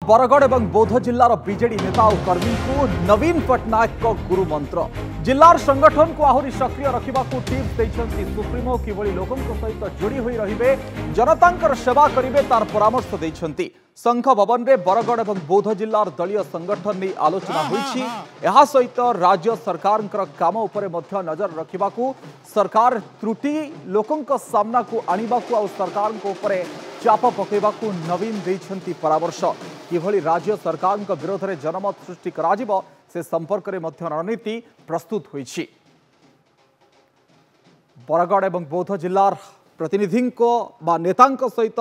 बरगढ़ और बौद्ध जिलार बीजेडी नेता और कर्मी को नवीन पट्टनायक गुरु मंत्र जिलार संगठन को आहरी सक्रिय रखा टिप्स देइछन्ति सुप्रीमो किभली लोकों सहित जोड़ी होई रहिबे जनतांकर सेवा करिवे तार परामर्श देइछन्ति। संघ भवन में बरगढ़ और बौद्ध जिलार दलीय संगठन नहीं आलोचना होइछि। एहा सहित राज्य सरकार काम उपरे मध्य नजर रखिबाकू सरकार त्रुटि लोकों सामना को आनिबाकू आ सरकार उपरे चाप पकेबाकू नवीन देइछन्ति परामर्श। किभली राज्य सरकार विरोध में जनमत सृष्टि कराजिबो से संपर्क में मध्य रणनीति प्रस्तुत होइछि। बरगढ़ और बौद्ध जिलार प्रतिनिधि नेता सहित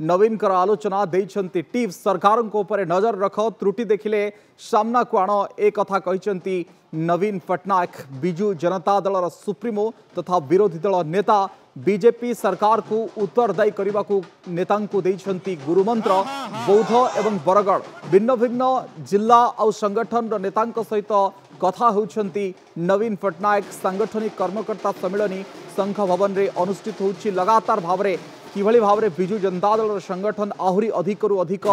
नवीन आलोचना देइछन्ति टिप्स सरकार ऊपर नजर रख त्रुटि देखिले सामना को आण एक कथा कहिछन्ति नवीन पट्टनायक। बिजु जनता दलर सुप्रीमो तथा विरोधी दल नेता बीजेपी सरकार को उत्तरदायी करने को नेता देइछन्ति गुरुमंत्र। बौद्ध एवं बरगढ़ भिन्न भिन्न जिला और संगठन नेता सहित कथा होउछन्ति नवीन पट्टनायक। सांगठनिक कर्मकर्ता सम्मेलन संघ भवन में अनुष्ठित होउछि। लगातार भाव में किभली भाव में बिजु जनता दल संगठन आहरी अधिकरू अधिक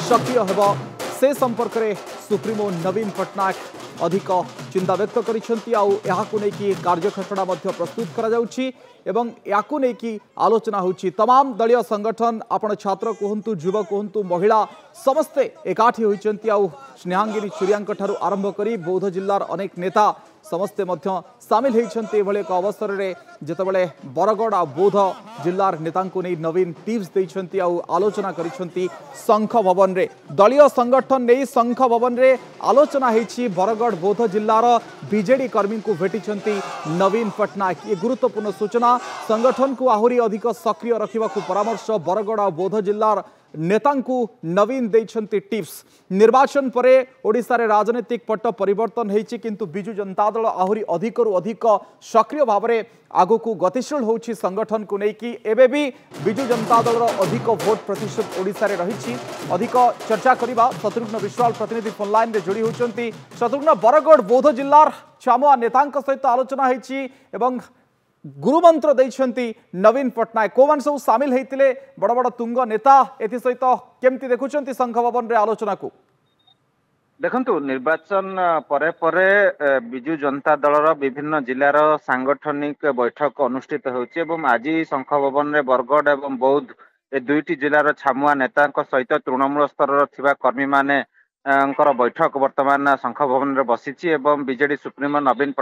सक्रिय हेबो से संपर्क में सुप्रीमो नवीन पट्टनायक अधिक चिंता व्यक्त करिसेंति। आउ नेकी कार्यखसड़ा प्रस्तुत करा जाउछि एवं याकू नेकी आलोचना होउछि। तमाम दलीय संगठन आपण छात्र कहंतु युवक कहंतु महिला समस्ते एकाठी होइछन्ति। आउ स्नेहांगिनी चुरियांक ठारू आरंभ करी बौद्ध जिल्लार अनेक नेता समस्ते मध्य सामिल होइछन्ति। एभले एक अवसर में जेतेबेले बरगढ़ आ बौद्ध जिल्लार नेतांकु नै नवीन टिप्स देइछन्ति आउ आलोचना करिछन्ति। संघ भवन रे दलीय संगठन नै संघ भवन रे आलोचना हेछि। बरगढ़ बौद्ध जिल्लार बीजेडी कर्मी को भेटिछन्ति नवीन पट्टनायक। ये गुरुत्वपूर्ण सूचना संगठन को आहरी अधिक सक्रिय रखा परामर्श बरगढ़ आ बौद्ध जिल्लार नेतांकु नवीन देइछन्ति टिप्स। निर्वाचन परे ओडिशा रे राजनीतिक पट परिवर्तन हेछि किंतु बिजु जनता दल आहरी अधिकरू अधिक सक्रिय भाव में आगो को गतिशील होछि। संगठन को लेकिन एबे भी बिजु जनता दल अधिक भोट प्रतिशत ओडिशा रे रहिछि। अधिक चर्चा करिबा शत्रुघ्न विश्वाल प्रतिनिधि फोन लाइन रे जोड़ी होछन्ति। शत्रुघ्न बरगढ़ बौद्ध जिल्लार छामुआ नेतांक सहित आलोचना हेछि एवं गुरुमंत्र देइछन्ति नवीन पट्टनायक। कोन सब सामिल हेतिले बड़ बड़ तुंग नेता एथि सहित केमति देखुछन्ति संघ भवन रे आलोचना को? देखंतु निर्वाचन परे परे बिजु जनता दलर विभिन्न जिलार सांगठनिक बैठक अनुष्ठित होछि एवं आज संघ भवन रे बरगढ़ एवं बौद्ध ए दुईटी जिलार छामुआ नेता सहित तृणमूल स्तर थिबा कर्मी माने बैठक वर्तमान संघ भवन रे बसिछि एवं बीजेडी सुप्रीमो नवीन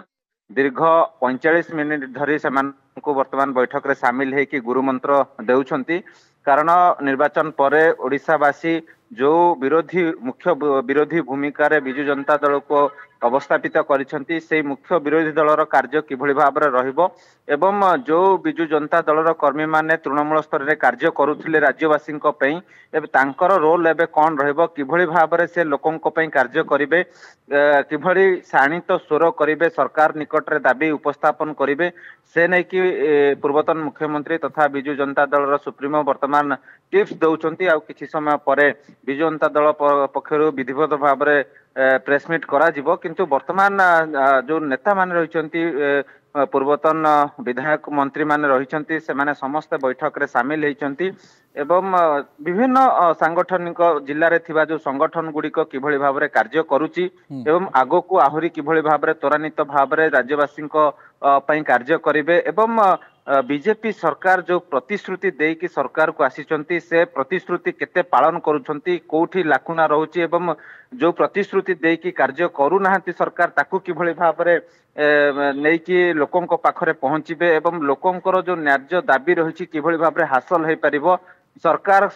दीर्घ 45 मिनिट धरी से वर्तमान बैठक रे सामिल है कि गुरुमंत्र देउछन्ति। कारण निर्वाचन परे ओडिशावासी जो मुख्य विरोधी भूमिका रे बिजु जनता दल को अवस्थापित करिसेंति से मुख्य विरोधी दलर कार्य किभली भाव में रहिबो एवं जो बिजु जनता दलर कर्मी माने तृणमूल स्तर रे कार्य करुथिले राज्यवासी तांकर रोल एबे कौन रहिबो किभली भाव में से लोकों पई कार्य करिवे किभली शाणित स्वर करिवे सरकार निकट रे दाबी उपस्थापन करिवे से नै कि पूर्वतन मुख्यमंत्री तथा बिजु जनता दलर सुप्रीमो वर्तमान टिप्स दउचंती। आ किछि समय परे बिजु जनता दल पक्षरु विधिवत भाव में प्रेस मीट करा जिवो किंतु वर्तमान जो नेता माने रहिचंती पूर्वतन विधायक मंत्री माने रहिचंती से माने समस्त बैठक रे शामिल हेचंती एवं विभिन्न सांगठनिक जिल्ला रे थिबा जो संगठन गुड़िक किभली भाव में कार्य करूची एवं आगो को आहुरी किभली भाव में त्वरान्वित भाव में राज्यवासी पई कार्य करिवे एवं बीजेपी सरकार जो प्रतिश्रुति दे कि सरकार को आसीचंती से प्रतिश्रुति केते पालन करूछंती कोठी लाकुना रहउची एवं जो प्रतिश्रुति दे कि कार्य करू नाहंती सरकार ताकू किभली भाव में नै कि लोकों को पाखरे पहुंचीबे एवं लोकों जो न्याय्य दाबी रहिछि किभली भाव में हासिल होई परिबो सरकार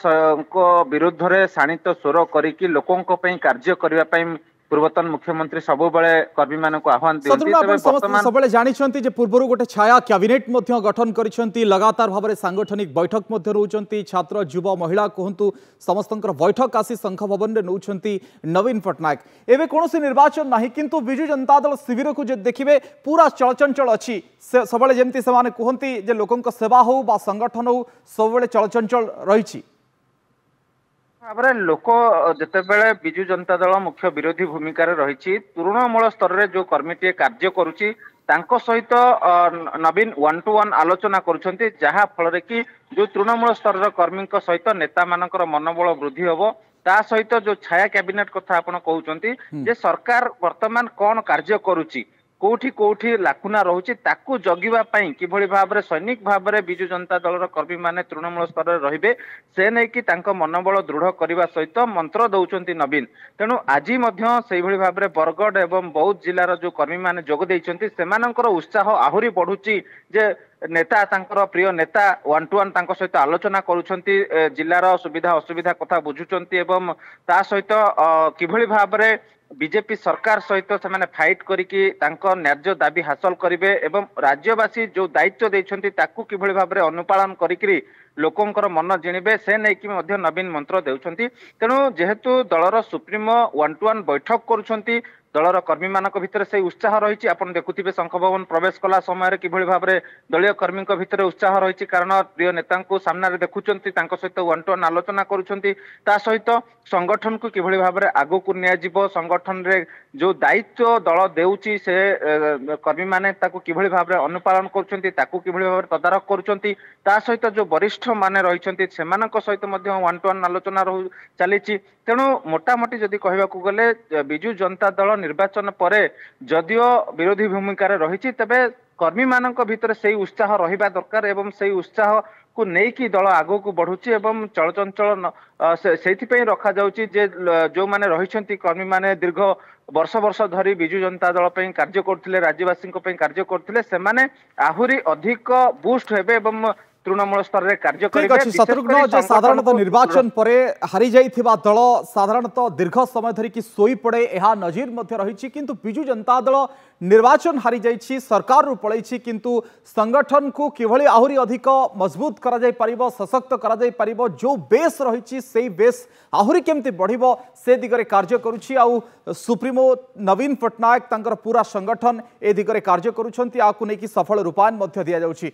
को विरुद्ध रे शाणित स्वर करिकि लोकों को पई कार्य करिवा पई पूर्वतन मुख्यमंत्री सबु बेले कर्मी मानक आह्वान दियंती। जानिछंती जे पूर्वरु गोटे छाया कैबिनेट मध्य गठन करिछंती लगातार भाव में सांगठनिक बैठक मध्य रहउछंती छात्र युवा महिला कहंतु समस्तंकर बैठक आसी संघ भवन रे नउछंती नवीन पट्टनायक। एबे कोनोसी निर्वाचन नाही किंतु बिजु जनता दल शिविर को जे देखिबे पूरा चलचंचल अछि सबले जेमती समान कहंती जे लोकंक सेवा हो बा संगठन हो सबले चलचंचल रहिछि। भाव लोक जितेबले बिजु जनता दल मुख्य विरोधी भूमिका रही तृणमूल स्तर में जो कर्मीटे कार्य करुच्ची सहित नवीन 1-to-1 आलोचना करुछंती जहा फल कि जो तृणमूल स्तर कर्मी सहित नेता मानकर मनोबल वृद्धि हम ता सहित जो छाया कैबिनेट कथा आपण कहउचंती जे सरकार वर्तमान कोन कार्य करूची कोठी कोठी लाकुना रहुची ताकू जगिबा पई किभଳି भाबरे सैनिक भाबरे बिजु जनता दलर कर्मी माने तृणमूल स्तर रे रहिबे से नै कि तांको मनोबल दृढ़ करबा सहित मंत्र दउचंती नवीन तेणु आज मध्य सेहि भଳି भाबरे बरगड एवं बौद्ध जिल्लार जो कर्मी माने जोग दैचंती सेमानकर उत्साह आहुरी बढ़ुची जे नेता तांकर प्रिय नेता वन टू वन तांको सहित आलोचना करूछंती जिल्लार सुविधा असुविधा कथा बुझुचंती एवं ता सहित किभଳି भाबरे बीजेपी सरकार सहित से फाइट करिकी तांको न्याय्य दाबी हासिल करिवे एवं राज्यवासी जो दायित्व देइछंती ताकू किभଳି भाबरे अनुपालन करिकी लोकंकर मन जिणिबे से नै कि मध्य नवीन मंत्र देउछंती तेणु जेहेतु दलर सुप्रीमो वन टू वन बैठक करूछंती दलर कर्मी मानक भितर से उत्साह रही आपन देखुथिबे शंख भवन प्रवेश कला समय किभଳି भाबरे दलीय कर्मी भितर उत्साह रही कारण प्रिय नेता को सामने देखुचंती तांको सहित वन टू वन आलोचना करूछंती ता सहित संगठन को किभଳି भाबरे आगो को निया जिवो संगठन रे जो दायित्व दल देउची से कर्मी माने ताकू किभଳି भाबरे अनुपालन करूछंती ताकू किभଳି भाबरे तदारक करूछंती ता सहित जो वरिष्ठ माने रहिछंती सेमानक सहित मध्य वन टू वन आलोचना चलीची तेणु मोटामोटी जदि कहबाकू गले बिजु जनता दल निर्वाचन परे जदियो विरोधी भूमिका रही तेबे कर्मी मानक भितर से उत्साह रहिबा दरकार एवं से उत्साह को नेकी दल आगो को बढ़ुची एवं चलचंचल से रखा जाउची जे जो माने रहिछंती कर्मी माने दीर्घ वर्ष वर्ष धरी बिजु जनता दल पे कार्य करथिले राज्यवासी कार्य करथिले सेमाने आहुरी अधिक बूस्ट हेबे एवं तृणमूल स्तर में कार्य शत्रुघ्न साधारणतः निर्वाचन पर हारी जाइथिबा दल साधारणतः दीर्घ समय धरिकी शोई पड़े यह नजीर मध्य रही किंतु बिजु जनता दल निर्वाचन हारी जाइछि सरकार रु पळैछि किंतु संगठन को किभଳି आहुरी अधिक मजबूत करा जाय परिबो सशक्त करा जाय परिबो जो बेस रही से बेस आहुरी केमती बढ़िबो से दिगरे कार्य करुछि आउ सुप्रीमो नवीन पटनायक तांकर पूरा संगठन ए दिगरे कार्य करुछंती आकु नै कि सफल रूपायन मध्य दिया जाउछि।